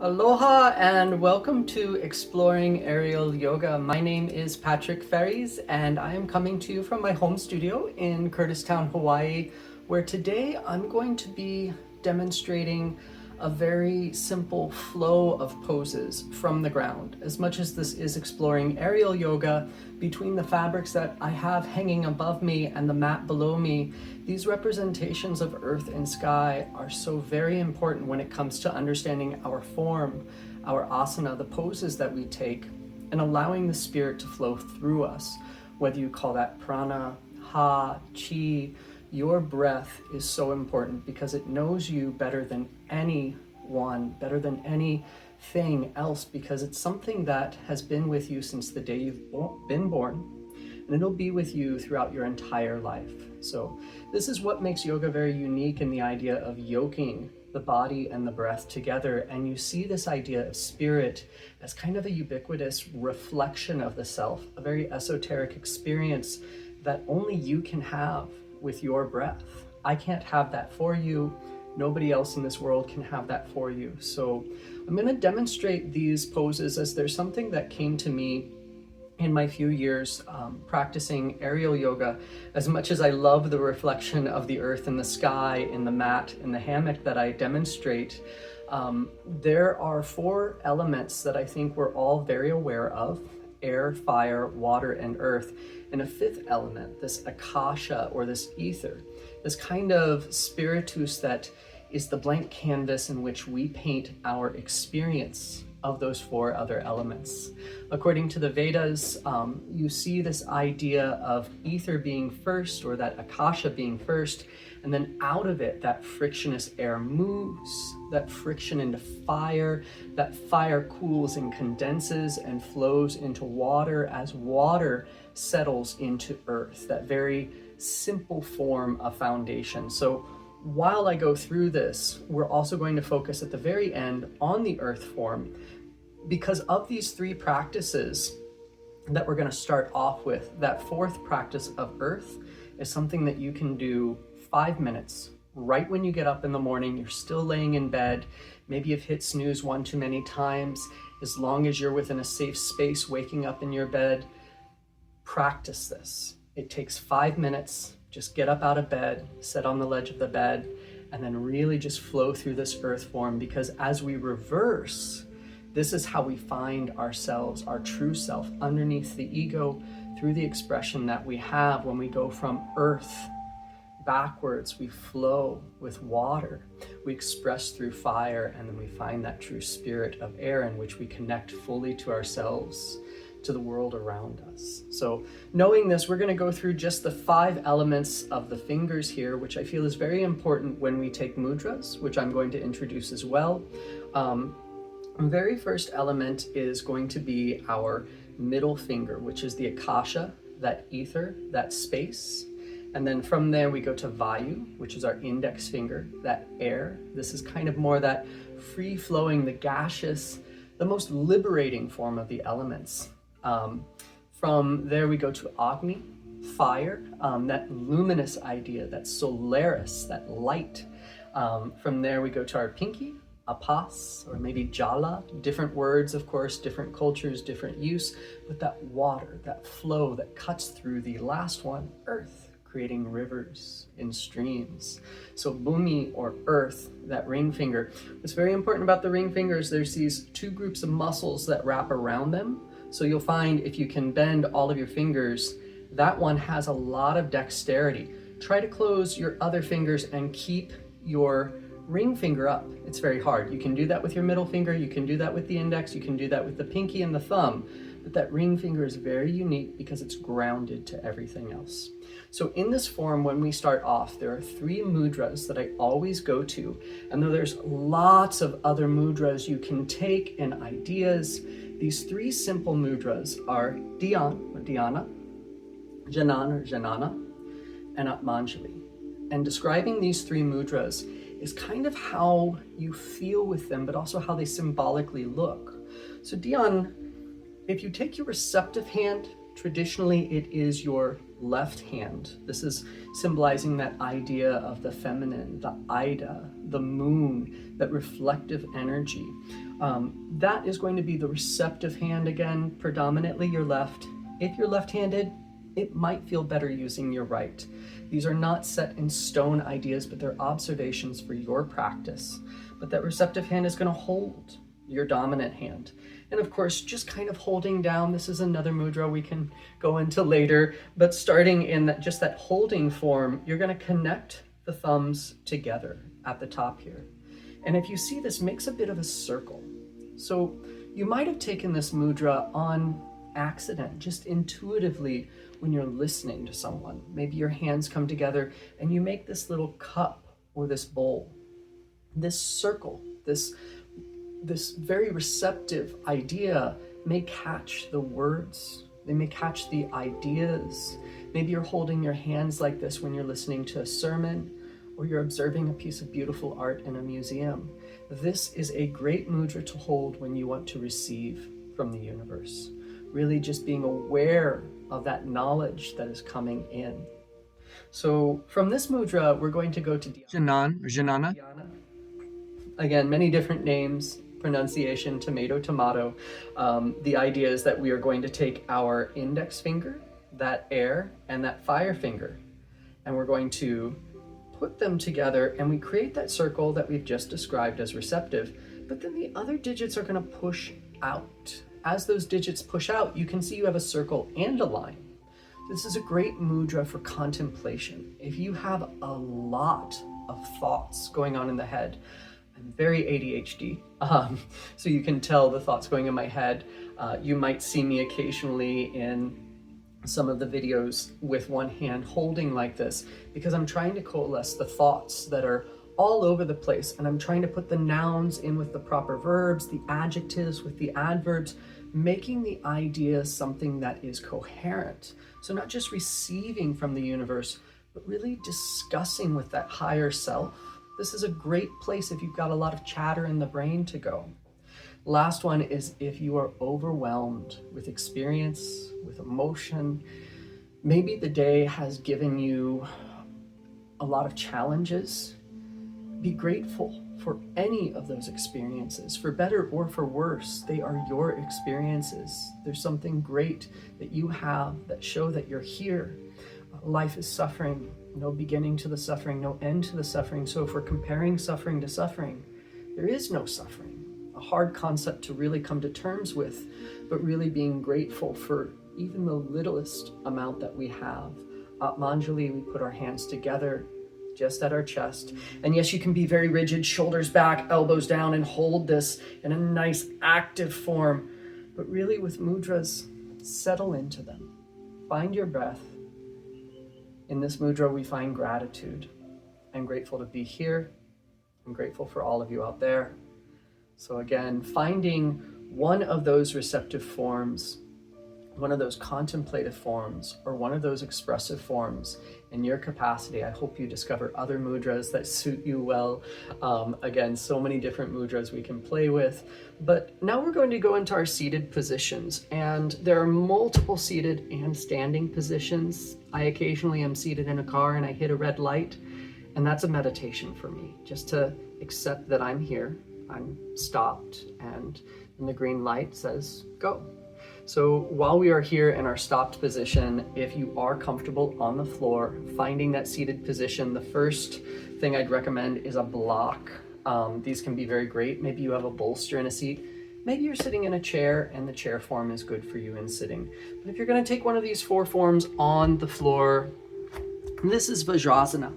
Aloha and welcome to Exploring Aerial Yoga. My name is Patrick Faris and I am coming to you from my home studio in Kurtistown, Hawaii, where today I'm going to be demonstrating a very simple flow of poses from the ground. As much as this is exploring aerial yoga, between the fabrics that I have hanging above me and the mat below me, these representations of earth and sky are so very important when it comes to understanding our form, our asana, the poses that we take, and allowing the spirit to flow through us. Whether you call that prana, ha, chi, your breath is so important because it knows you better than anyone, better than anything else, because it's something that has been with you since the day you've been born, and it'll be with you throughout your entire life. So this is what makes yoga very unique in the idea of yoking the body and the breath together. And you see this idea of spirit as kind of a ubiquitous reflection of the self, a very esoteric experience that only you can have with your breath. I can't have that for you. Nobody else in this world can have that for you. So I'm going to demonstrate these poses as there's something that came to me in my few years practicing aerial yoga. As much as I love the reflection of the earth and the sky in the mat, in the hammock that I demonstrate, there are 4 elements that I think we're all very aware of: air, fire, water, and earth. And a 5th element, this akasha, or this ether, this kind of spiritus that is the blank canvas in which we paint our experience of those 4 other elements. According to the Vedas, you see this idea of ether being first, or that akasha being first, and then out of it, that frictionless air moves, that friction into fire, that fire cools and condenses and flows into water as water settles into earth, that very simple form of foundation. So while I go through this, we're also going to focus at the very end on the earth form, because of these 3 practices that we're going to start off with. That 4th practice of earth is something that you can do 5 minutes right when you get up in the morning. You're still laying in bed. Maybe you've hit snooze one too many times. As long as you're within a safe space, waking up in your bed, practice this. It takes 5 minutes. Just get up out of bed, sit on the ledge of the bed, and then really just flow through this earth form, because as we reverse, this is how we find ourselves, our true self, underneath the ego, through the expression that we have when we go from earth backwards. We flow with water, we express through fire, and then we find that true spirit of air in which we connect fully to ourselves, to the world around us. So knowing this, we're going to go through just the 5 elements of the fingers here, which I feel is very important when we take mudras, which I'm going to introduce as well. The very first element is going to be our middle finger, which is the akasha, that ether, that space. And then from there we go to vayu, which is our index finger, that air. This is kind of more that free-flowing, the gaseous, the most liberating form of the elements. From there we go to agni, fire, that luminous idea, that solaris, that light. From there we go to our pinky, apas, or maybe jala, different words, of course, different cultures, different use, but that water, that flow that cuts through the last one, earth, creating rivers and streams. So bhumi, or earth, that ring finger. What's very important about the ring fingers, there's these 2 groups of muscles that wrap around them. So you'll find if you can bend all of your fingers, that one has a lot of dexterity. Try to close your other fingers and keep your ring finger up. It's very hard. You can do that with your middle finger, you can do that with the index, you can do that with the pinky and the thumb, but that ring finger is very unique because it's grounded to everything else. So in this form, when we start off, there are 3 mudras that I always go to, and though there's lots of other mudras you can take and ideas, these 3 simple mudras are dhyan, or dhyana, janan, or janana, and atmanjali. And describing these 3 mudras is kind of how you feel with them, but also how they symbolically look. So dhyan, if you take your receptive hand, traditionally it is your left hand. This is symbolizing that idea of the feminine, the Ida, the moon, that reflective energy. That is going to be the receptive hand again, predominantly your left. If you're left-handed, it might feel better using your right. These are not set in stone ideas, but they're observations for your practice. But that receptive hand is going to hold your dominant hand. And of course, just kind of holding down, this is another mudra we can go into later, but starting in just that holding form, you're going to connect the thumbs together at the top here. And if you see, this makes a bit of a circle. So you might have taken this mudra on accident, just intuitively when you're listening to someone. Maybe your hands come together and you make this little cup or this bowl, this circle, this very receptive idea may catch the words, they may catch the ideas. Maybe you're holding your hands like this when you're listening to a sermon, or you're observing a piece of beautiful art in a museum. This is a great mudra to hold when you want to receive from the universe. Really just being aware of that knowledge that is coming in. So from this mudra, we're going to go to Jnana. Again, many different names, pronunciation, tomato. The idea is that we are going to take our index finger, that air, and that fire finger, and we're going to put them together, and we create that circle that we've just described as receptive, but then the other digits are going to push out. As those digits push out, you can see you have a circle and a line. This is a great mudra for contemplation. If you have a lot of thoughts going on in the head, I'm very ADHD, so you can tell the thoughts going in my head. You might see me occasionally in some of the videos with one hand holding like this, because I'm trying to coalesce the thoughts that are all over the place, and I'm trying to put the nouns in with the proper verbs, the adjectives with the adverbs, making the idea something that is coherent. So not just receiving from the universe, but really discussing with that higher self. This is a great place if you've got a lot of chatter in the brain to go. Last one is if you are overwhelmed with experience, with emotion, maybe the day has given you a lot of challenges. Be grateful for any of those experiences, for better or for worse. They are your experiences. There's something great that you have that show that you're here. Life is suffering, no beginning to the suffering, no end to the suffering. So if we're comparing suffering to suffering, there is no suffering. A hard concept to really come to terms with, but really being grateful for even the littlest amount that we have. Atmanjali, we put our hands together just at our chest. And yes, you can be very rigid, shoulders back, elbows down, and hold this in a nice active form. But really with mudras, settle into them. Find your breath. In this mudra, we find gratitude. I'm grateful to be here. I'm grateful for all of you out there. So again, finding one of those receptive forms, one of those contemplative forms, or one of those expressive forms in your capacity. I hope you discover other mudras that suit you well. Again, so many different mudras we can play with. But now we're going to go into our seated positions, and there are multiple seated and standing positions. I occasionally am seated in a car and I hit a red light, and that's a meditation for me, just to accept that I'm here, I'm stopped, and then the green light says go. So while we are here in our stopped position, if you are comfortable on the floor, finding that seated position, the first thing I'd recommend is a block. These can be very great. Maybe you have a bolster in a seat. Maybe you're sitting in a chair and the chair form is good for you in sitting. But if you're going to take one of these four forms on the floor, this is Vajrasana.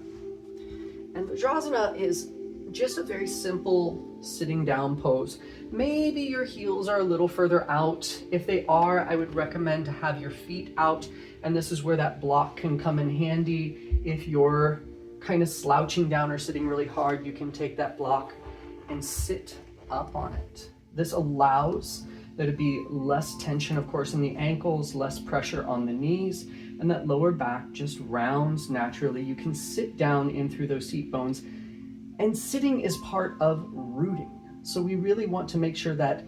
And Vajrasana is just a very simple sitting down pose. Maybe your heels are a little further out. If they are, I would recommend to have your feet out, and this is where that block can come in handy. If you're kind of slouching down or sitting really hard, you can take that block and sit up on it. This allows there to be less tension, of course, in the ankles, less pressure on the knees, and that lower back just rounds naturally. You can sit down in through those seat bones, and sitting is part of rooting. So we really want to make sure that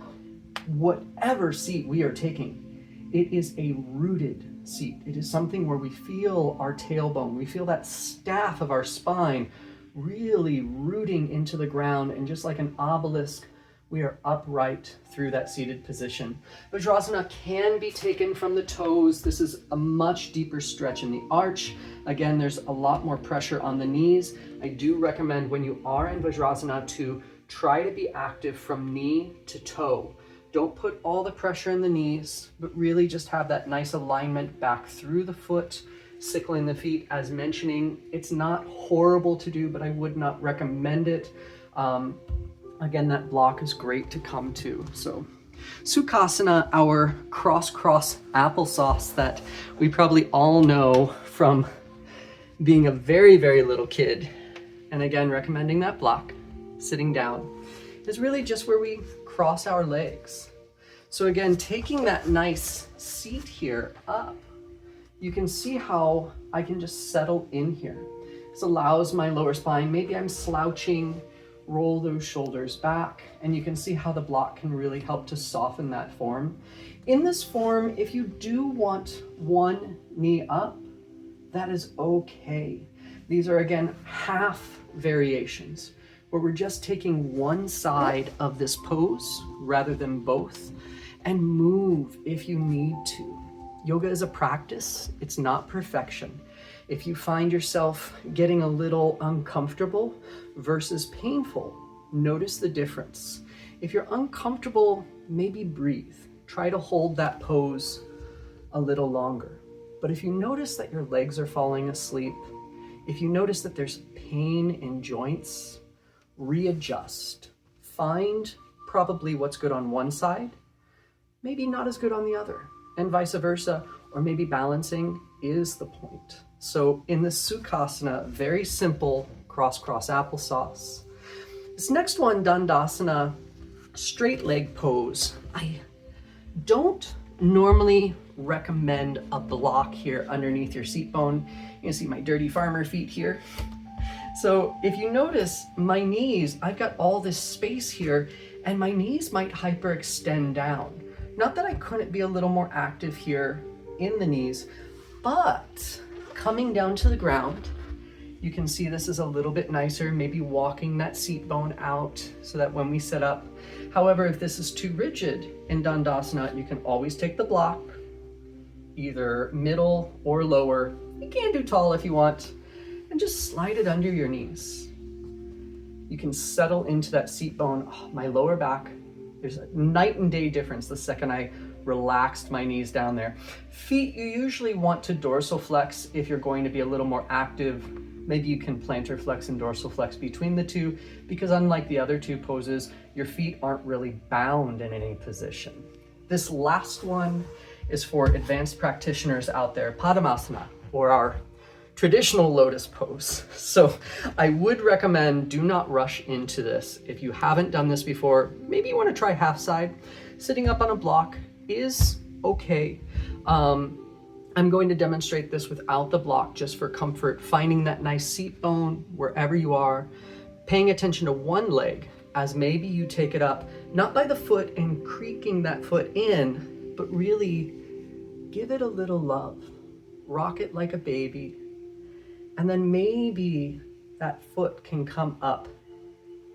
whatever seat we are taking, it is a rooted seat. It is something where we feel our tailbone, we feel that staff of our spine really rooting into the ground, and just like an obelisk, we are upright through that seated position. Vajrasana can be taken from the toes. This is a much deeper stretch in the arch. Again, there's a lot more pressure on the knees. I do recommend when you are in Vajrasana to try to be active from knee to toe. Don't put all the pressure in the knees, but really just have that nice alignment back through the foot, sickling the feet. As mentioning, it's not horrible to do, but I would not recommend it. Again, that block is great to come to. So Sukhasana, our cross applesauce that we probably all know from being a very, very little kid. And again, recommending that block, sitting down, is really just where we cross our legs. So again, taking that nice seat here up, you can see how I can just settle in here. This allows my lower spine, maybe I'm slouching, roll those shoulders back, and you can see how the block can really help to soften that form. In this form, if you do want one knee up, that is okay. These are again half variations, where we're just taking one side of this pose rather than both, and move if you need to. Yoga is a practice, it's not perfection. If you find yourself getting a little uncomfortable versus painful, notice the difference. If you're uncomfortable, maybe breathe. Try to hold that pose a little longer. But if you notice that your legs are falling asleep, if you notice that there's pain in joints, readjust. Find probably what's good on one side, maybe not as good on the other, and vice versa, or maybe balancing is the point. So in the Sukhasana, very simple cross applesauce. This next one, Dandasana, straight leg pose. I don't normally recommend a block here underneath your seat bone. You can see my dirty farmer feet here. So if you notice my knees, I've got all this space here, and my knees might hyperextend down. Not that I couldn't be a little more active here in the knees, but coming down to the ground, you can see this is a little bit nicer, maybe walking that seat bone out so that when we sit up. However, if this is too rigid in Dandasana, you can always take the block, either middle or lower. You can do tall if you want, and just slide it under your knees. You can settle into that seat bone. Oh, my lower back, there's a night and day difference the second I relaxed my knees down there. Feet, you usually want to dorsal flex if you're going to be a little more active. Maybe you can plantar flex and dorsal flex between the two, because unlike the other two poses, your feet aren't really bound in any position. This last one is for advanced practitioners out there, Padmasana, or our traditional lotus pose. So I would recommend do not rush into this. If you haven't done this before, maybe you want to try half side. Sitting up on a block is okay. I'm going to demonstrate this without the block just for comfort, finding that nice seat bone wherever you are, paying attention to one leg as maybe you take it up, not by the foot and creaking that foot in, but really give it a little love. Rock it like a baby. And then maybe that foot can come up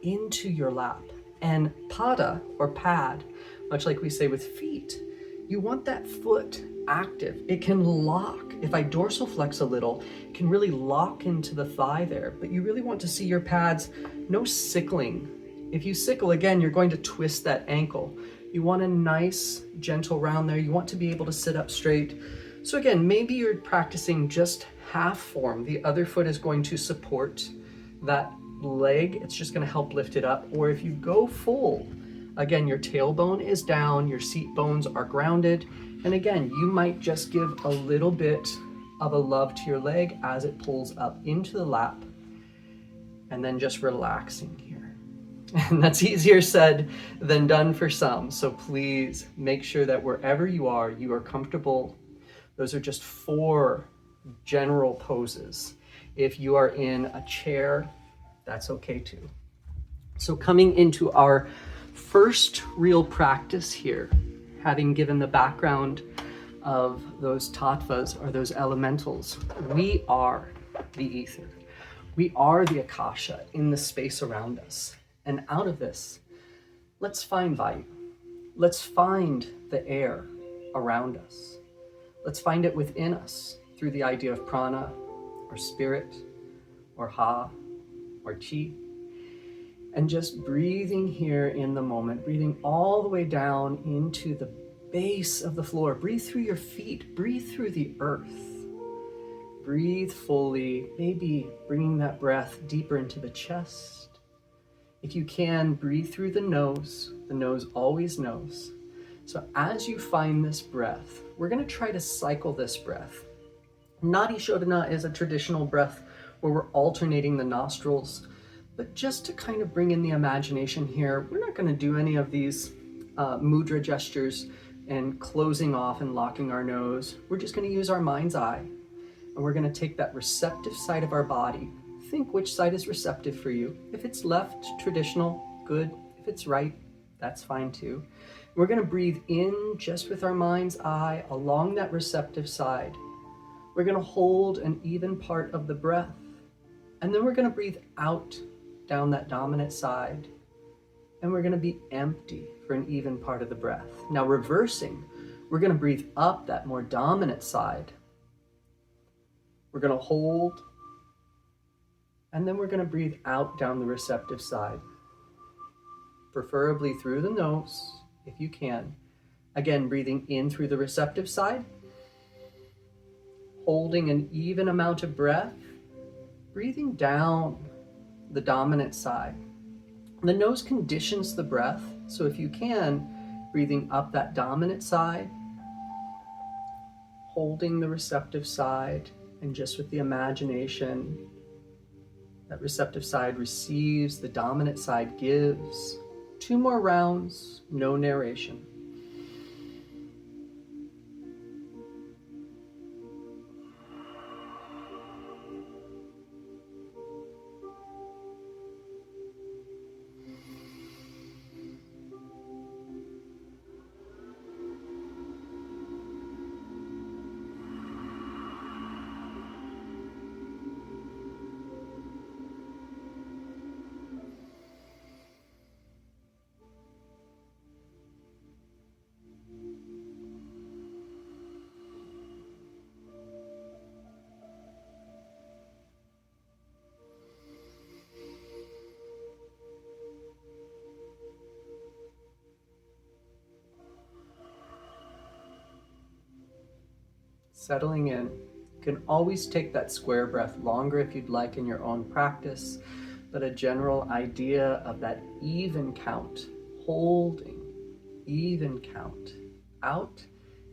into your lap. And pada or pad, much like we say with feet, you want that foot active. It can lock. If I dorsal flex a little, it can really lock into the thigh there. But you really want to see your pads, no sickling. If you sickle, again, you're going to twist that ankle. You want a nice, gentle round there. You want to be able to sit up straight. So again, maybe you're practicing just half form. The other foot is going to support that leg. It's just going to help lift it up. Or if you go full, again, your tailbone is down, your seat bones are grounded. And again, you might just give a little bit of a love to your leg as it pulls up into the lap, and then just relaxing here. And that's easier said than done for some. So please make sure that wherever you are comfortable. Those are just 4 general poses. If you are in a chair, that's okay too. So coming into our first real practice here, having given the background of those tattvas, or those elementals. We are the ether. We are the akasha in the space around us. And out of this, let's find Vayu. Let's find the air around us. Let's find it within us through the idea of prana, or spirit, or ha, or chi. And just breathing here in the moment, breathing all the way down into the base of the floor. Breathe through your feet, breathe through the earth. Breathe fully, maybe bringing that breath deeper into the chest. If you can, breathe through the nose. The nose always knows. So as you find this breath, we're going to try to cycle this breath. Nadi Shodhana is a traditional breath where we're alternating the nostrils, but just to kind of bring in the imagination here, we're not going to do any of these mudra gestures and closing off and locking our nose. We're just going to use our mind's eye, and we're going to take that receptive side of our body. Think which side is receptive for you. If it's left, traditional, good. If it's right, that's fine too. We're going to breathe in just with our mind's eye along that receptive side. We're going to hold an even part of the breath, and then we're going to breathe out down that dominant side, and we're going to be empty for an even part of the breath. Now reversing, we're going to breathe up that more dominant side. We're going to hold, and then we're going to breathe out down the receptive side, preferably through the nose if you can. Again, breathing in through the receptive side, holding an even amount of breath, breathing down the dominant side. The nose conditions the breath, so if you can, breathing up that dominant side, holding the receptive side, and just with the imagination, that receptive side receives, the dominant side gives. 2 more rounds, no narration. Settling in. You can always take that square breath longer if you'd like in your own practice, but a general idea of that even count, holding, even count. Out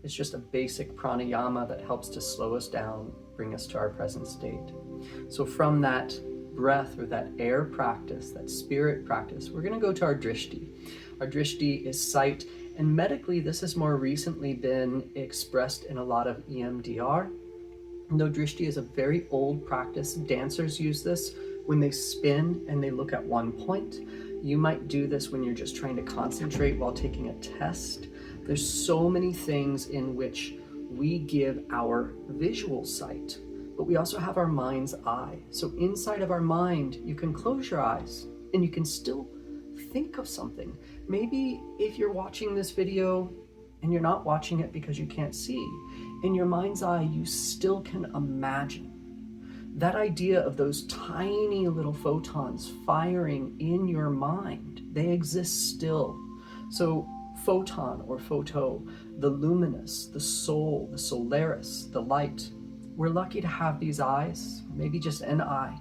is just a basic pranayama that helps to slow us down, bring us to our present state. So from that breath or that air practice, that spirit practice, we're going to go to our drishti. Our drishti is sight. And medically, this has more recently been expressed in a lot of EMDR. Though drishti is a very old practice, dancers use this when they spin and they look at one point. You might do this when you're just trying to concentrate while taking a test. There's so many things in which we give our visual sight, but we also have our mind's eye. So inside of our mind, you can close your eyes and you can still think of something. Maybe if you're watching this video and you're not watching it because you can't see, in your mind's eye, you still can imagine that idea of those tiny little photons firing in your mind. They exist still. So photon or photo, the luminous, the soul, the solaris, the light. We're lucky to have these eyes, maybe just an eye,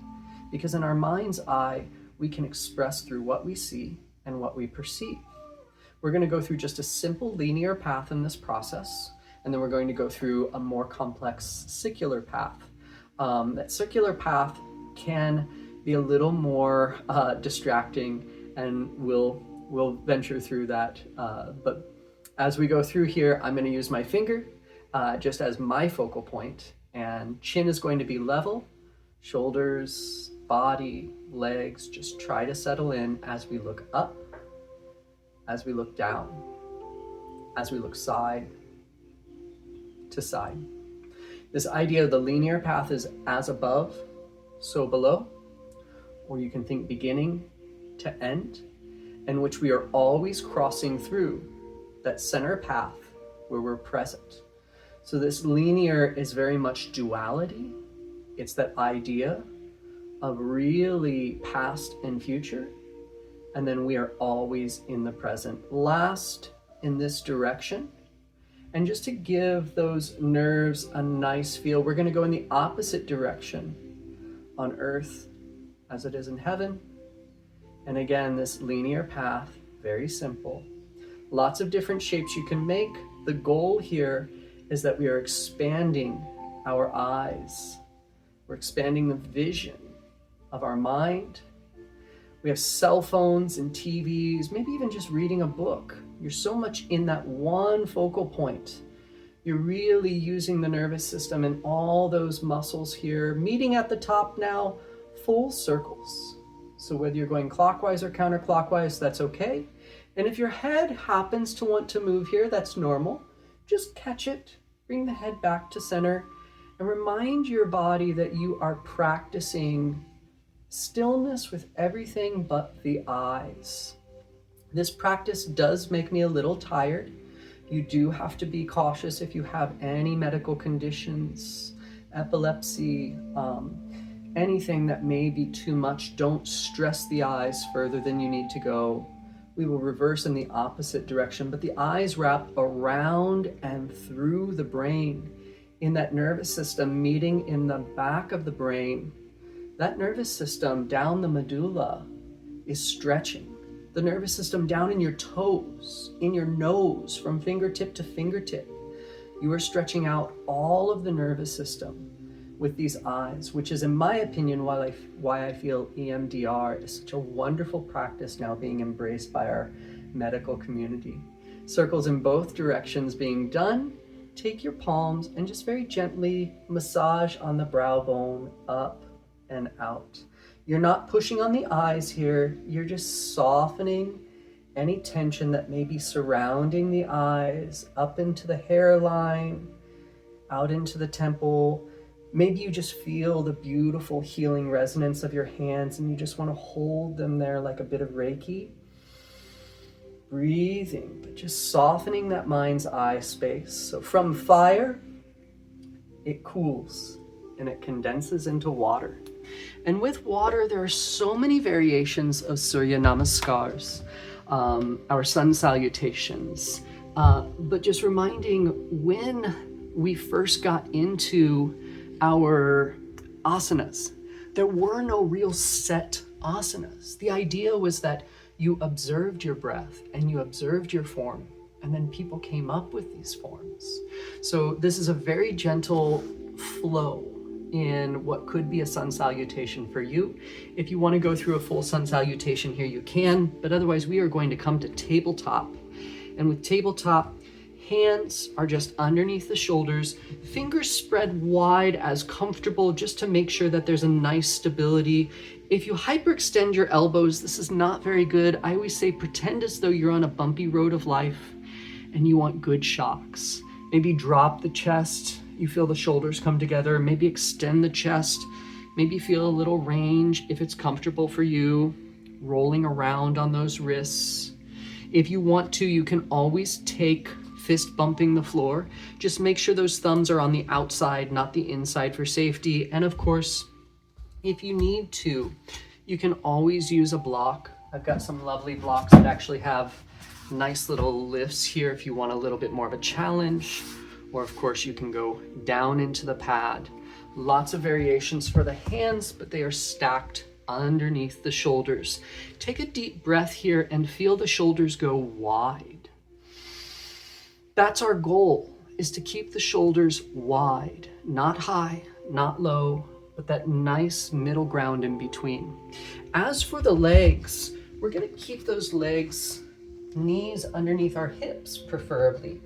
because in our mind's eye, we can express through what we see and what we perceive. We're going to go through just a simple linear path in this process, and then we're going to go through a more complex circular path. That circular path can be a little more distracting, and we'll venture through that. But as we go through here, I'm going to use my finger just as my focal point, and chin is going to be level, shoulders, body, legs, just try to settle in as we look up, as we look down, as we look side to side. This idea of the linear path is as above, so below, or you can think beginning to end, in which we are always crossing through that center path where we're present. So this linear is very much duality. It's that idea of really past and future, and then we are always in the present. Last in this direction, and just to give those nerves a nice feel, we're going to go in the opposite direction on earth as it is in heaven. And again, this linear path, very simple. Lots of different shapes you can make. The goal here is that we are expanding our eyes. We're expanding the vision of our mind. We have cell phones and TVs, maybe even just reading a book. You're so much in that one focal point. You're really using the nervous system and all those muscles here, meeting at the top now, full circles. So whether you're going clockwise or counterclockwise, that's okay. And if your head happens to want to move here, that's normal. Just catch it, bring the head back to center, and remind your body that you are practicing stillness with everything but the eyes. This practice does make me a little tired. You do have to be cautious if you have any medical conditions, epilepsy, anything that may be too much. Don't stress the eyes further than you need to go. We will reverse in the opposite direction, but the eyes wrap around and through the brain in that nervous system meeting in the back of the brain. That nervous system down the medulla is stretching. The nervous system down in your toes, in your nose, from fingertip to fingertip. You are stretching out all of the nervous system with these eyes, which is, in my opinion, why I feel EMDR is such a wonderful practice now being embraced by our medical community. Circles in both directions being done. Take your palms and just very gently massage on the brow bone up and out. You're not pushing on the eyes here. You're just softening any tension that may be surrounding the eyes up into the hairline, out into the temple. Maybe you just feel the beautiful healing resonance of your hands and you just want to hold them there like a bit of Reiki. Breathing, but just softening that mind's eye space. So from fire, it cools and it condenses into water. And with water, there are so many variations of Surya Namaskars, our sun salutations. But just reminding, when we first got into our asanas, there were no real set asanas. The idea was that you observed your breath and you observed your form, and then people came up with these forms. So this is a very gentle flow in what could be a sun salutation for you. If you want to go through a full sun salutation here, you can, but otherwise we are going to come to tabletop. And with tabletop, hands are just underneath the shoulders, fingers spread wide as comfortable, just to make sure that there's a nice stability. If you hyperextend your elbows, this is not very good. I always say pretend as though you're on a bumpy road of life and you want good shocks. Maybe drop the chest. You feel the shoulders come together. Maybe extend the chest. Maybe feel a little range if it's comfortable for you, rolling around on those wrists. If you want to, you can always take fist bumping the floor. Just make sure those thumbs are on the outside, not the inside, for safety. And of course, if you need to, you can always use a block. I've got some lovely blocks that actually have nice little lifts here if you want a little bit more of a challenge. Or of course, you can go down into the pad. Lots of variations for the hands, but they are stacked underneath the shoulders. Take a deep breath here and feel the shoulders go wide. That's our goal, is to keep the shoulders wide, not high, not low, but that nice middle ground in between. As for the legs, we're going to keep those legs, knees underneath our hips preferably.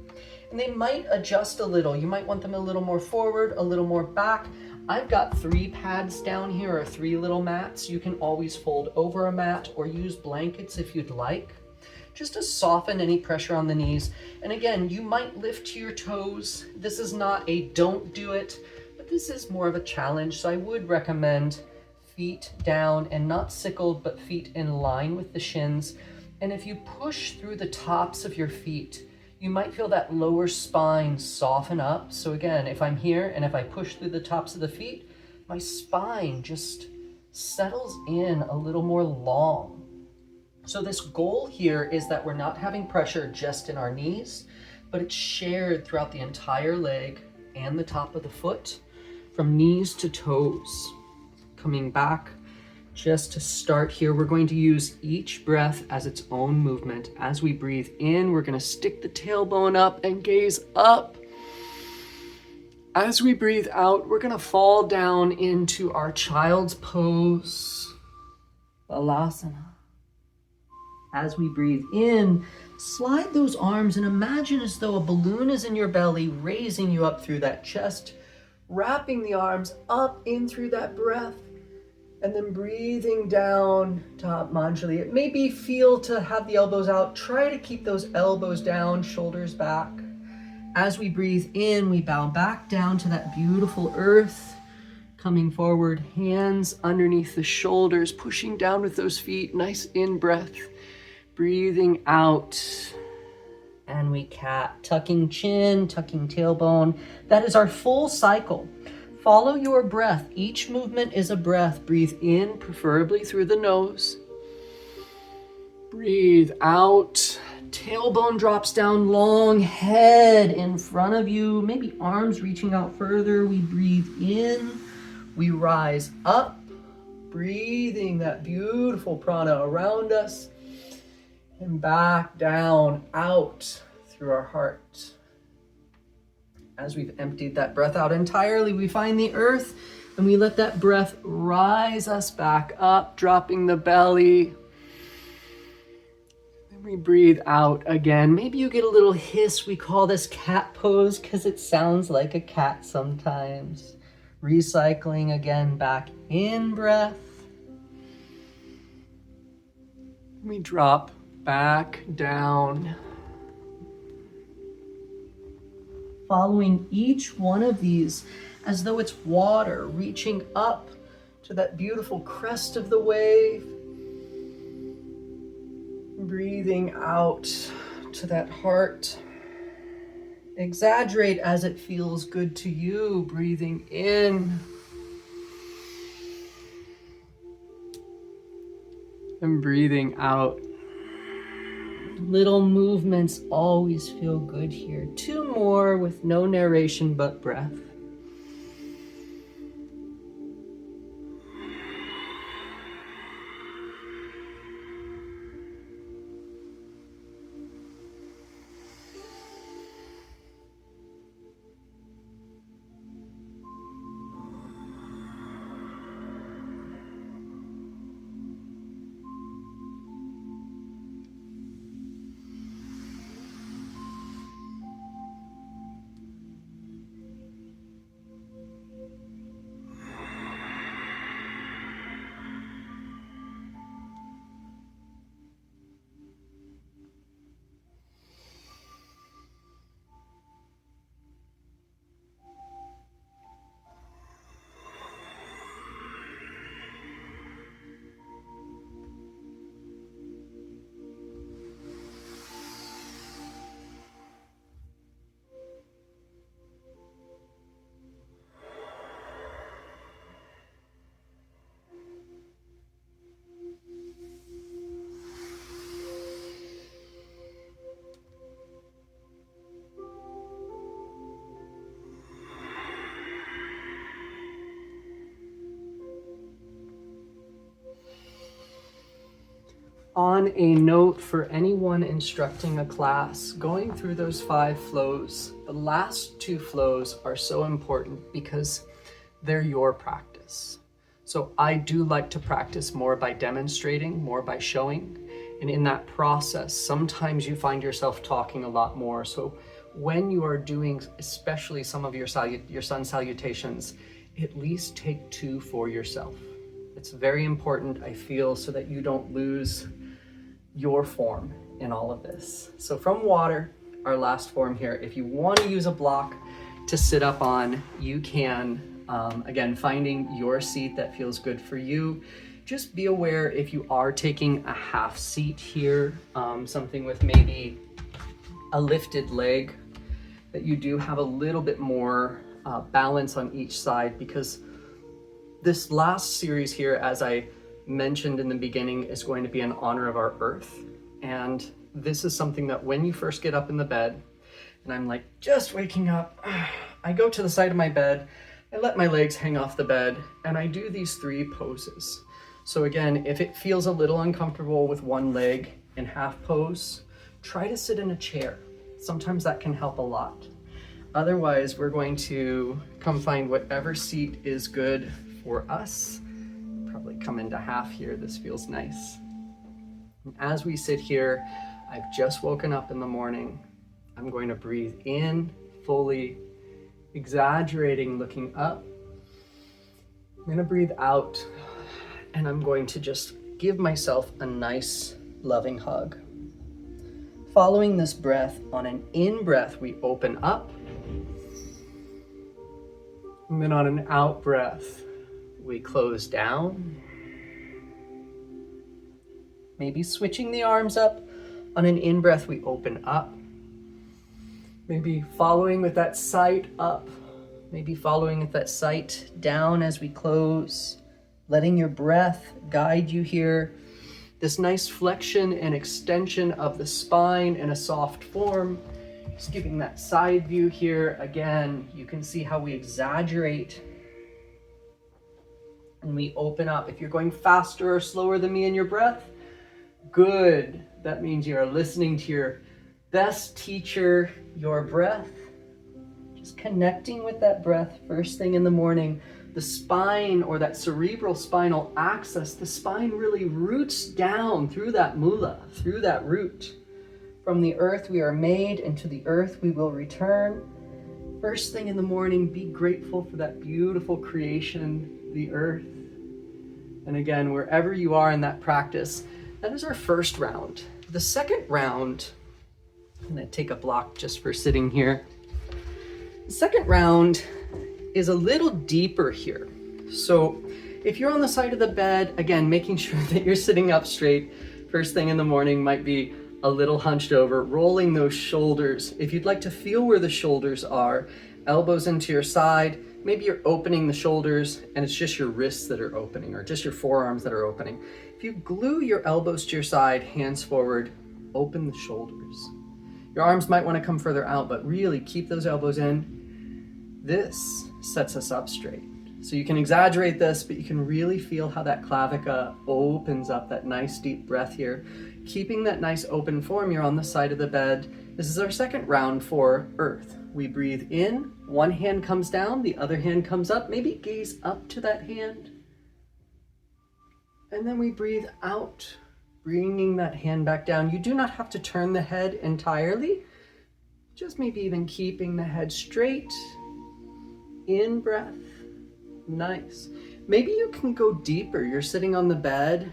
And they might adjust a little. You might want them a little more forward, a little more back. I've got 3 pads down here, or 3 little mats. You can always fold over a mat or use blankets if you'd like. just to soften any pressure on the knees. And again, you might lift to your toes. This is not a don't do it, but this is more of a challenge. So I would recommend feet down and not sickled, but feet in line with the shins. And if you push through the tops of your feet, you might feel that lower spine soften up. So again, if I'm here and if I push through the tops of the feet, my spine just settles in a little more long. So this goal here is that we're not having pressure just in our knees, but it's shared throughout the entire leg and the top of the foot, from knees to toes. Coming back, just to start here, we're going to use each breath as its own movement. As we breathe in, we're going to stick the tailbone up and gaze up. As we breathe out, we're going to fall down into our child's pose, Balasana. As we breathe in, slide those arms and imagine as though a balloon is in your belly, raising you up through that chest, wrapping the arms up in through that breath, and then breathing down top Manjali. It may be feel to have the elbows out. Try to keep those elbows down, shoulders back. As we breathe in, we bow back down to that beautiful earth. Coming forward, hands underneath the shoulders, pushing down with those feet. Nice in-breath. Breathing out. And we cat, tucking chin, tucking tailbone. That is our full cycle. Follow your breath. Each movement is a breath. Breathe in, preferably through the nose. Breathe out. Tailbone drops down, long head in front of you. Maybe arms reaching out further. We breathe in. We rise up, breathing that beautiful prana around us. And back down, out through our heart. As we've emptied that breath out entirely, we find the earth and we let that breath rise us back up, dropping the belly. Then we breathe out again. Maybe you get a little hiss. We call this cat pose because it sounds like a cat sometimes. Recycling again back in breath. We drop back down. Following each one of these as though it's water, reaching up to that beautiful crest of the wave. Breathing out to that heart. Exaggerate as it feels good to you. Breathing in. And breathing out. Little movements always feel good here. 2 more with no narration but breath. On a note for anyone instructing a class, going through those 5 flows, the last 2 flows are so important because they're your practice. So I do like to practice more by demonstrating, more by showing. And in that process, sometimes you find yourself talking a lot more. So when you are doing, especially some of your sun salutations, at least take 2 for yourself. It's very important, I feel, so that you don't lose your form in all of this. So from water, our last form here, if you want to use a block to sit up on, you can. Again, finding your seat that feels good for you. Just be aware if you are taking a half seat here, something with maybe a lifted leg, that you do have a little bit more balance on each side, because this last series here, as I mentioned in the beginning, is going to be in honor of our earth. And this is something that when you first get up in the bed, and I'm like just waking up, I go to the side of my bed, I let my legs hang off the bed, and I do these 3 poses. So again, if it feels a little uncomfortable with one leg in half pose, try to sit in a chair. Sometimes that can help a lot. Otherwise, we're going to come find whatever seat is good for us. Probably come into half here. This feels nice. And as we sit here, I've just woken up in the morning. I'm going to breathe in fully, exaggerating, looking up. I'm going to breathe out, and I'm going to just give myself a nice, loving hug. Following this breath, on an in-breath, we open up. And then on an out-breath, we close down. Maybe switching the arms up. On an in-breath, we open up. Maybe following with that sight up. Maybe following with that sight down as we close. Letting your breath guide you here. This nice flexion and extension of the spine in a soft form. Just giving that side view here. Again, you can see how we exaggerate and we open up. If you're going faster or slower than me in your breath, good. That means you are listening to your best teacher, your breath. Just connecting with that breath first thing in the morning. The spine, or that cerebral spinal axis, the spine really roots down through that mula, through that root. From the earth we are made, and to the earth we will return. First thing in the morning, be grateful for that beautiful creation, the earth. And again, wherever you are in that practice, that is our first round. The second round, I'm going to take a block just for sitting here. The second round is a little deeper here. So if you're on the side of the bed, again, making sure that you're sitting up straight. First thing in the morning might be a little hunched over, rolling those shoulders. If you'd like to feel where the shoulders are, elbows into your side, maybe you're opening the shoulders and it's just your wrists that are opening, or just your forearms that are opening. If you glue your elbows to your side, hands forward, open the shoulders. Your arms might want to come further out, but really keep those elbows in. This sets us up straight. So you can exaggerate this, but you can really feel how that clavicle opens up, that nice deep breath here. Keeping that nice open form, you're on the side of the bed. This is our second round for earth. We breathe in, one hand comes down, the other hand comes up, maybe gaze up to that hand. And then we breathe out, bringing that hand back down. You do not have to turn the head entirely, just maybe even keeping the head straight. In breath, nice. Maybe you can go deeper. You're sitting on the bed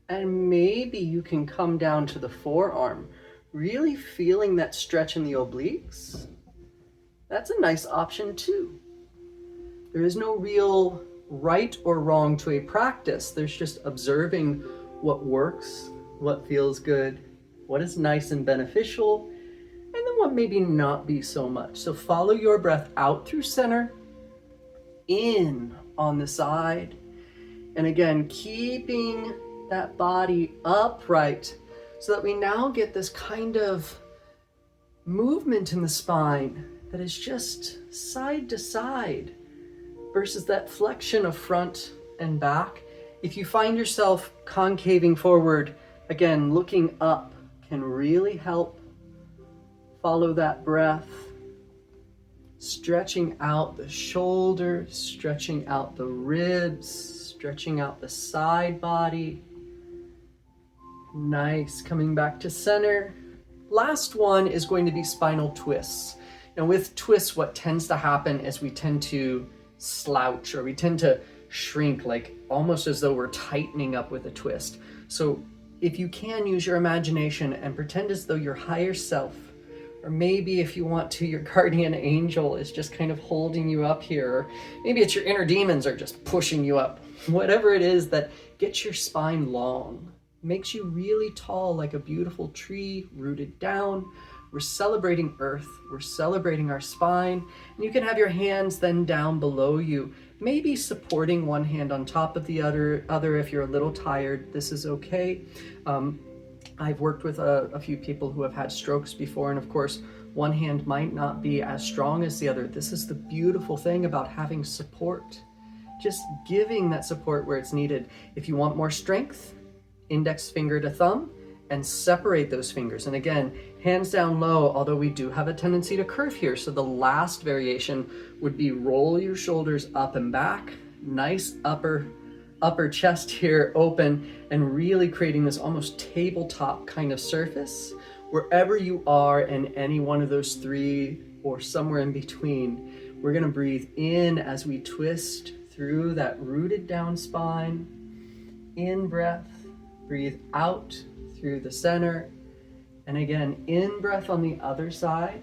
and maybe you can come down to the forearm, really feeling that stretch in the obliques. That's a nice option too. There is no real right or wrong to a practice. There's just observing what works, what feels good, what is nice and beneficial, and then what maybe not be so much. So follow your breath out through center, in on the side, and again keeping that body upright so that we now get this kind of movement in the spine that is just side to side versus that flexion of front and back. If you find yourself concaving forward, again looking up can really help. Follow that breath. Stretching out the shoulders, stretching out the ribs, stretching out the side body. Nice, coming back to center. Last one is going to be spinal twists. And with twists, what tends to happen is we tend to slouch, or we tend to shrink, like almost as though we're tightening up with a twist. So if you can, use your imagination and pretend as though your higher self, or maybe if you want to, your guardian angel is just kind of holding you up here, or maybe it's your inner demons are just pushing you up. Whatever it is that gets your spine long, makes you really tall like a beautiful tree rooted down. We're celebrating earth, we're celebrating our spine, and you can have your hands then down below you, maybe supporting one hand on top of the other if you're a little tired. This is okay. I've worked with a few people who have had strokes before, and of course, one hand might not be as strong as the other. This is the beautiful thing about having support. Just giving that support where it's needed. If you want more strength, index finger to thumb, and separate those fingers. And again, hands down low, although we do have a tendency to curve here. So the last variation would be roll your shoulders up and back, nice upper chest here open, and really creating this almost tabletop kind of surface. Wherever you are in any one of those three or somewhere in between, we're gonna breathe in as we twist through that rooted down spine. In breath, breathe out through the center. And again, in breath on the other side.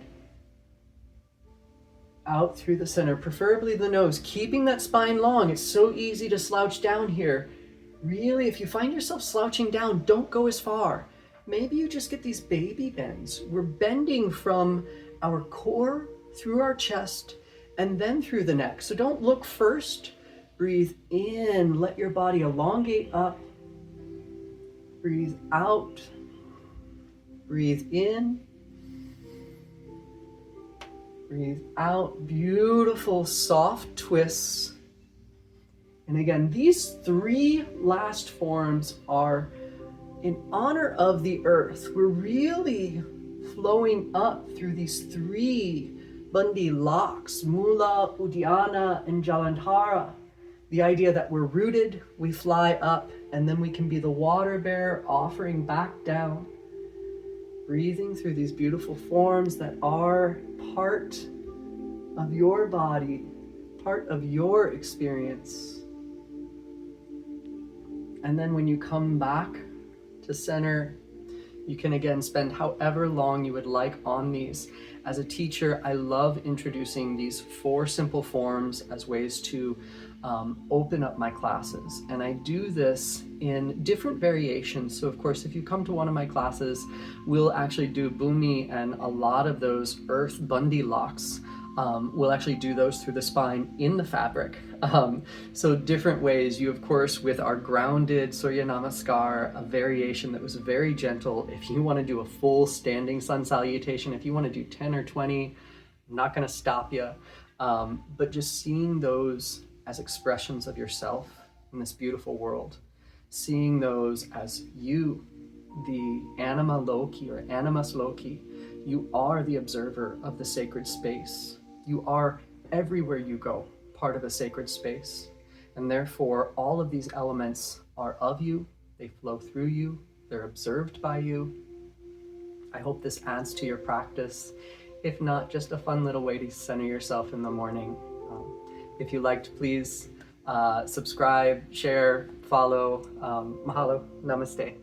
Out through the center, preferably the nose, keeping that spine long. It's so easy to slouch down here. Really, if you find yourself slouching down, don't go as far. Maybe you just get these baby bends. We're bending from our core through our chest and then through the neck. So don't look first. Breathe in, let your body elongate up. Breathe out. Breathe in. Breathe out. Beautiful soft twists. And again, these three last forms are in honor of the earth. We're really flowing up through these three Bandhi locks, Mula, Uddiyana, and Jalandhara. The idea that we're rooted, we fly up, and then we can be the water bearer offering back down. Breathing through these beautiful forms that are part of your body, part of your experience. And then when you come back to center, you can again spend however long you would like on these. As a teacher, I love introducing these 4 simple forms as ways to open up my classes. And I do this in different variations. So of course, if you come to one of my classes, we'll actually do Bhumi and a lot of those earth Bandhi locks. We'll actually do those through the spine in the fabric. So different ways. You, of course, with our grounded Surya Namaskar, a variation that was very gentle. If you want to do a full standing sun salutation, if you want to do 10 or 20, I'm not going to stop you. But just seeing those as expressions of yourself in this beautiful world, seeing those as you, the anima loki or animus loki, you are the observer of the sacred space. You are everywhere you go, part of a sacred space. And therefore, all of these elements are of you, they flow through you, they're observed by you. I hope this adds to your practice. If not, just a fun little way to center yourself in the morning. If you liked, please subscribe, share, follow. Mahalo. Namaste.